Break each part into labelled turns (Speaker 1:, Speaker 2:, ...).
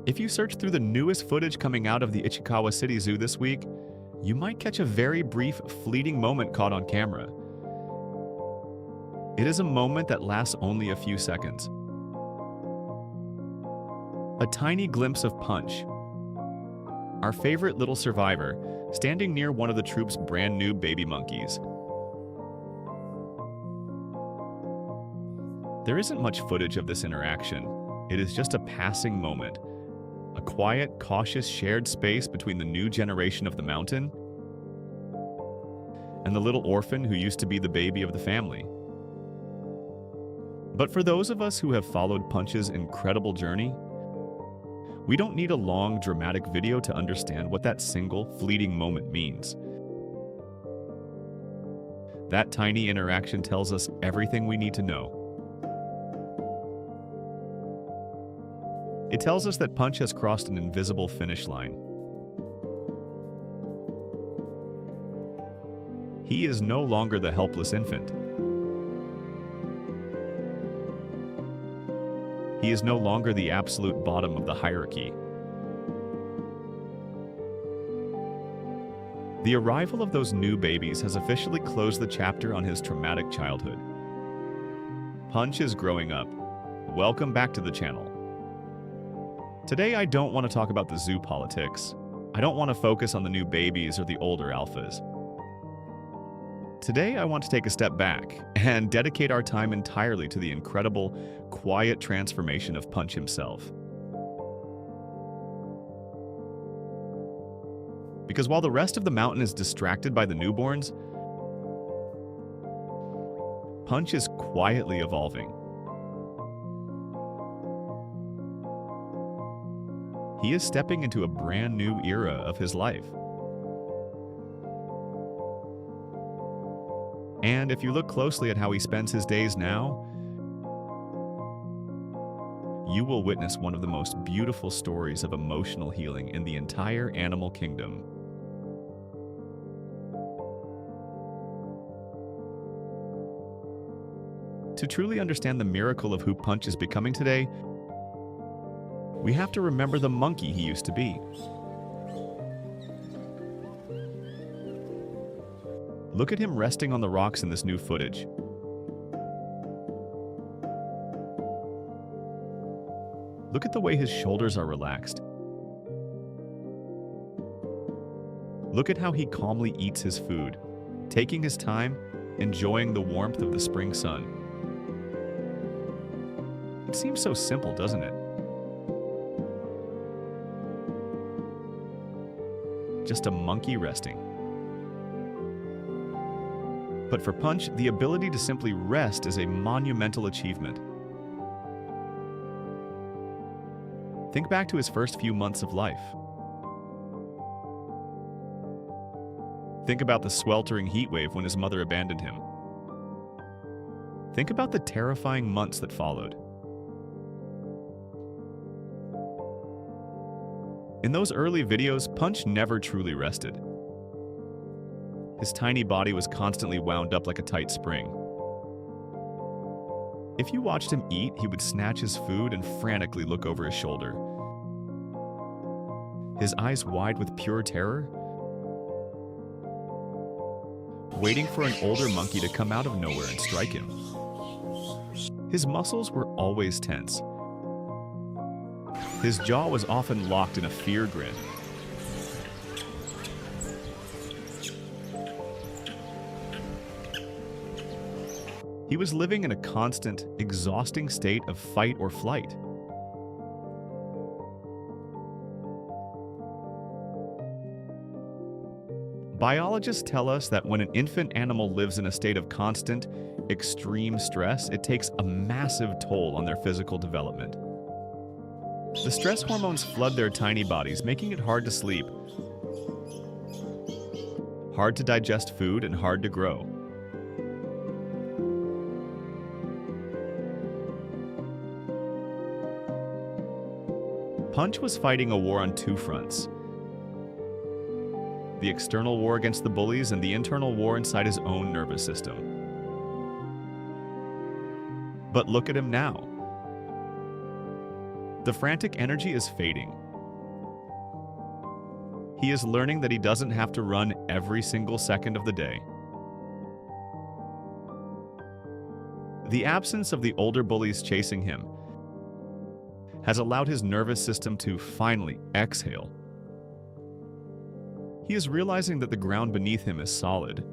Speaker 1: If you search through the newest footage coming out of the Ichikawa City Zoo this week, you might catch a very brief, fleeting moment caught on camera. It is a moment that lasts only a few seconds. A tiny glimpse of Punch, our favorite little survivor, standing near one of the troop's brand new baby monkeys. There isn't much footage of this interaction. It is just a passing moment. A quiet, cautious shared space between the new generation of the mountain and the little orphan who used to be the baby of the family. But for those of us who have followed Punch's incredible journey, we don't need a long, dramatic video to understand what that single, fleeting moment means. That tiny interaction tells us everything we need to know. It tells us that Punch has crossed an invisible finish line. He is no longer the helpless infant. He is no longer the absolute bottom of the hierarchy. The arrival of those new babies has officially closed the chapter on his traumatic childhood. Punch is growing up. Welcome back to the channel. Today, I don't want to talk about the zoo politics. I don't want to focus on the new babies or the older alphas. Today, I want to take a step back and dedicate our time entirely to the incredible, quiet transformation of Punch himself. Because while the rest of the mountain is distracted by the newborns, Punch is quietly evolving. He is stepping into a brand new era of his life. And if you look closely at how he spends his days now, you will witness one of the most beautiful stories of emotional healing in the entire animal kingdom. To truly understand the miracle of who Punch is becoming today, we have to remember the monkey he used to be. Look at him resting on the rocks in this new footage. Look at the way his shoulders are relaxed. Look at how he calmly eats his food, taking his time, enjoying the warmth of the spring sun. It seems so simple, doesn't it? Just a monkey resting. But for Punch, the ability to simply rest is a monumental achievement. Think back to his first few months of life. Think about the sweltering heat wave when his mother abandoned him. Think about the terrifying months that followed. In those early videos, Punch never truly rested. His tiny body was constantly wound up like a tight spring. If you watched him eat, he would snatch his food and frantically look over his shoulder. His eyes wide with pure terror, waiting for an older monkey to come out of nowhere and strike him. His muscles were always tense. His jaw was often locked in a fear grin. He was living in a constant, exhausting state of fight or flight. Biologists tell us that when an infant animal lives in a state of constant, extreme stress, it takes a massive toll on their physical development. The stress hormones flood their tiny bodies, making it hard to sleep, hard to digest food, and hard to grow. Punch was fighting a war on two fronts: the external war against the bullies and the internal war inside his own nervous system. But look at him now. The frantic energy is fading. He is learning that he doesn't have to run every single second of the day. The absence of the older bullies chasing him has allowed his nervous system to finally exhale. He is realizing that the ground beneath him is solid.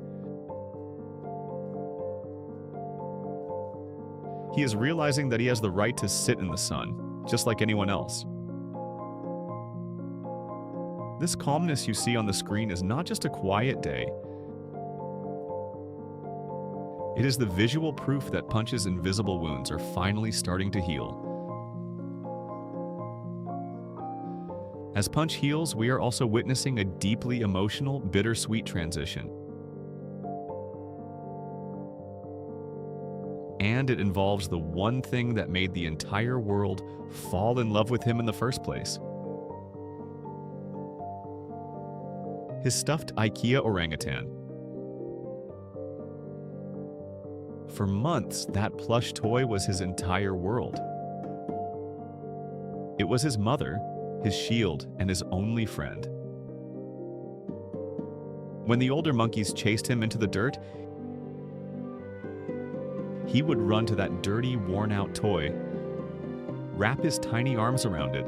Speaker 1: He is realizing that he has the right to sit in the sun, just like anyone else. This calmness you see on the screen is not just a quiet day. It is the visual proof that Punch's invisible wounds are finally starting to heal. As Punch heals, we are also witnessing a deeply emotional, bittersweet transition. And it involves the one thing that made the entire world fall in love with him in the first place. His stuffed IKEA orangutan. For months, that plush toy was his entire world. It was his mother, his shield, and his only friend. When the older monkeys chased him into the dirt, he would run to that dirty, worn-out toy, wrap his tiny arms around it,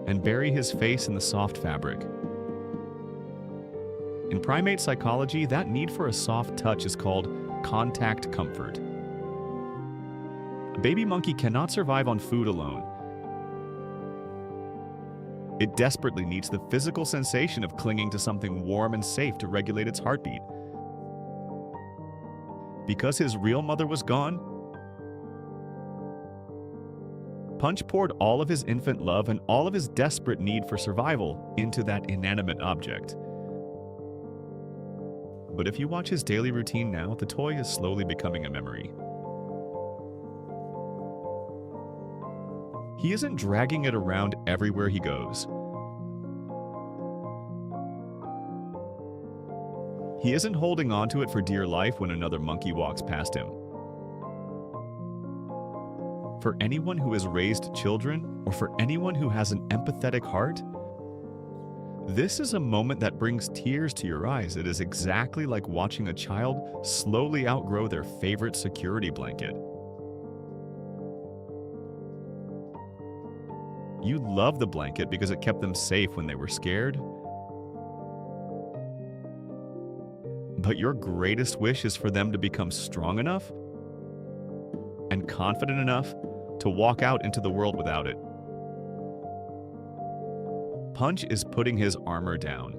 Speaker 1: and bury his face in the soft fabric. In primate psychology, that need for a soft touch is called contact comfort. A baby monkey cannot survive on food alone. It desperately needs the physical sensation of clinging to something warm and safe to regulate its heartbeat. Because his real mother was gone, Punch poured all of his infant love and all of his desperate need for survival into that inanimate object. But if you watch his daily routine now, the toy is slowly becoming a memory. He isn't dragging it around everywhere he goes. He isn't holding on to it for dear life when another monkey walks past him. For anyone who has raised children, or for anyone who has an empathetic heart, this is a moment that brings tears to your eyes. It is exactly like watching a child slowly outgrow their favorite security blanket. You love the blanket because it kept them safe when they were scared. But your greatest wish is for them to become strong enough and confident enough to walk out into the world without it. Punch is putting his armor down.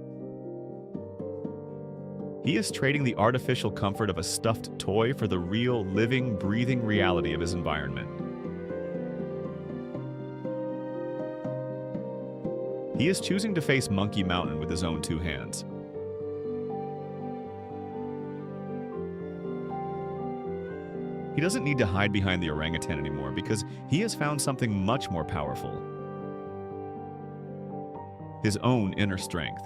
Speaker 1: He is trading the artificial comfort of a stuffed toy for the real, living, breathing reality of his environment. He is choosing to face Monkey Mountain with his own two hands. He doesn't need to hide behind the orangutan anymore because he has found something much more powerful: his own inner strength.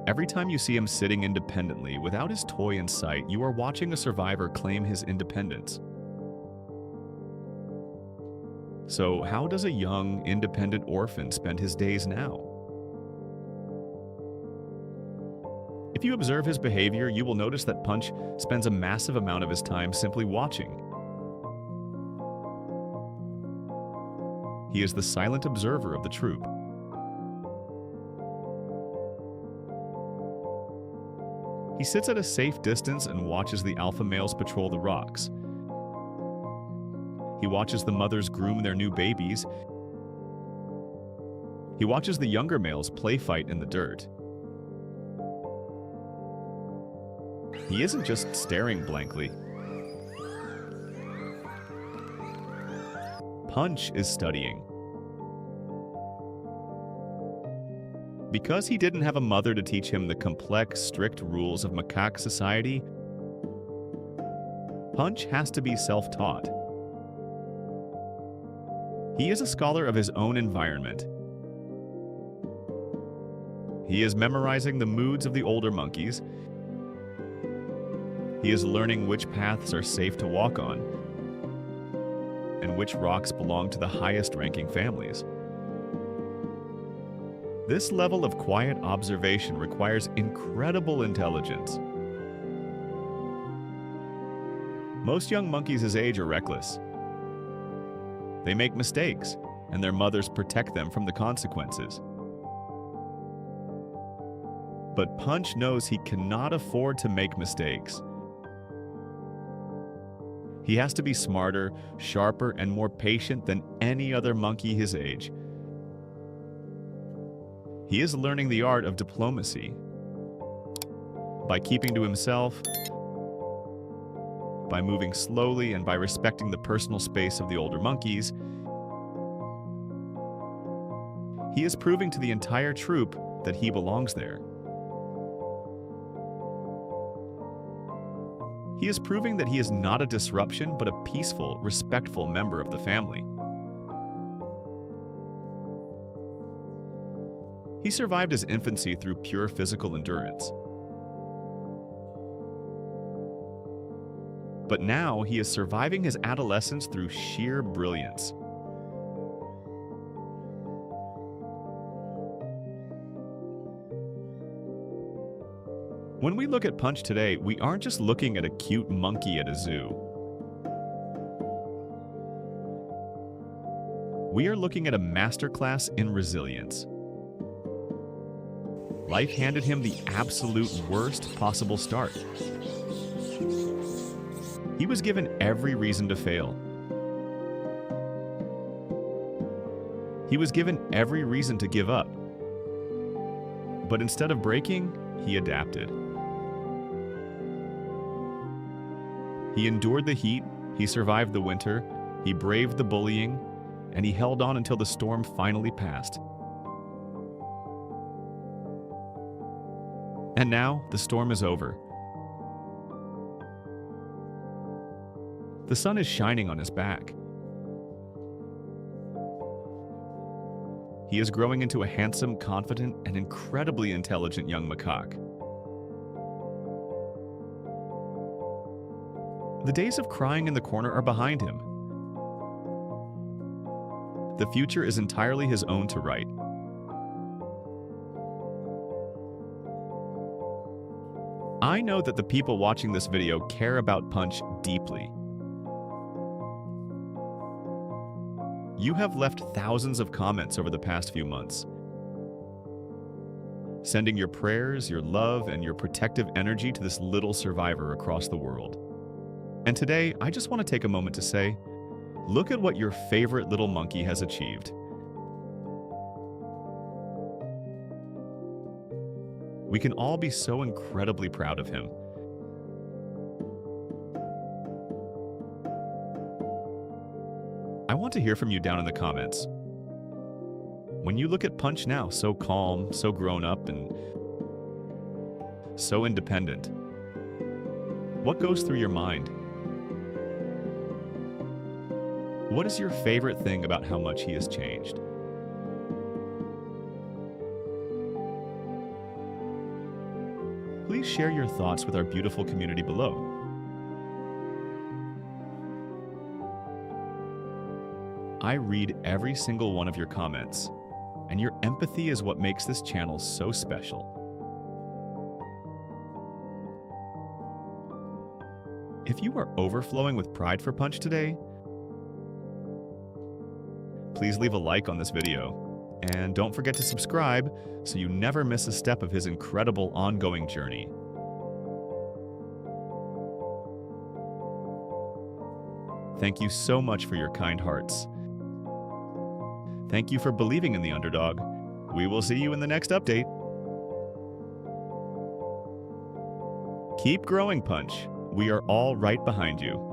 Speaker 1: Every time you see him sitting independently without his toy in sight, you are watching a survivor claim his independence. So how does a young, independent orphan spend his days now? If you observe his behavior, you will notice that Punch spends a massive amount of his time simply watching. He is the silent observer of the troop. He sits at a safe distance and watches the alpha males patrol the rocks. He watches the mothers groom their new babies. He watches the younger males play fight in the dirt. He isn't just staring blankly. Punch is studying. Because he didn't have a mother to teach him the complex, strict rules of macaque society, Punch has to be self-taught. He is a scholar of his own environment. He is memorizing the moods of the older monkeys. He is learning which paths are safe to walk on. and which rocks belong to the highest-ranking families. This level of quiet observation requires incredible intelligence. Most young monkeys his age are reckless. They make mistakes, and their mothers protect them from the consequences. But Punch knows he cannot afford to make mistakes. He has to be smarter, sharper, and more patient than any other monkey his age. He is learning the art of diplomacy. By keeping to himself, by moving slowly, and by respecting the personal space of the older monkeys, he is proving to the entire troop that he belongs there. He is proving that he is not a disruption, but a peaceful, respectful member of the family. He survived his infancy through pure physical endurance. But now he is surviving his adolescence through sheer brilliance. When we look at Punch today, we aren't just looking at a cute monkey at a zoo. We are looking at a masterclass in resilience. Life handed him the absolute worst possible start. He was given every reason to fail. He was given every reason to give up. But instead of breaking, he adapted. He endured the heat, he survived the winter, he braved the bullying, and he held on until the storm finally passed. And now, the storm is over. The sun is shining on his back. He is growing into a handsome, confident, and incredibly intelligent young macaque. The days of crying in the corner are behind him. The future is entirely his own to write. I know that the people watching this video care about Punch deeply. You have left thousands of comments over the past few months, sending your prayers, your love, and your protective energy to this little survivor across the world. And today, I just want to take a moment to say, look at what your favorite little monkey has achieved. We can all be so incredibly proud of him. I want to hear from you down in the comments. When you look at Punch now, so calm, so grown up, and so independent, what goes through your mind? What is your favorite thing about how much he has changed? Please share your thoughts with our beautiful community below. I read every single one of your comments, and your empathy is what makes this channel so special. If you are overflowing with pride for Punch today, please leave a like on this video, and don't forget to subscribe so you never miss a step of his incredible ongoing journey. Thank you so much for your kind hearts. Thank you for believing in the underdog. We will see you in the next update. Keep growing, Punch. We are all right behind you.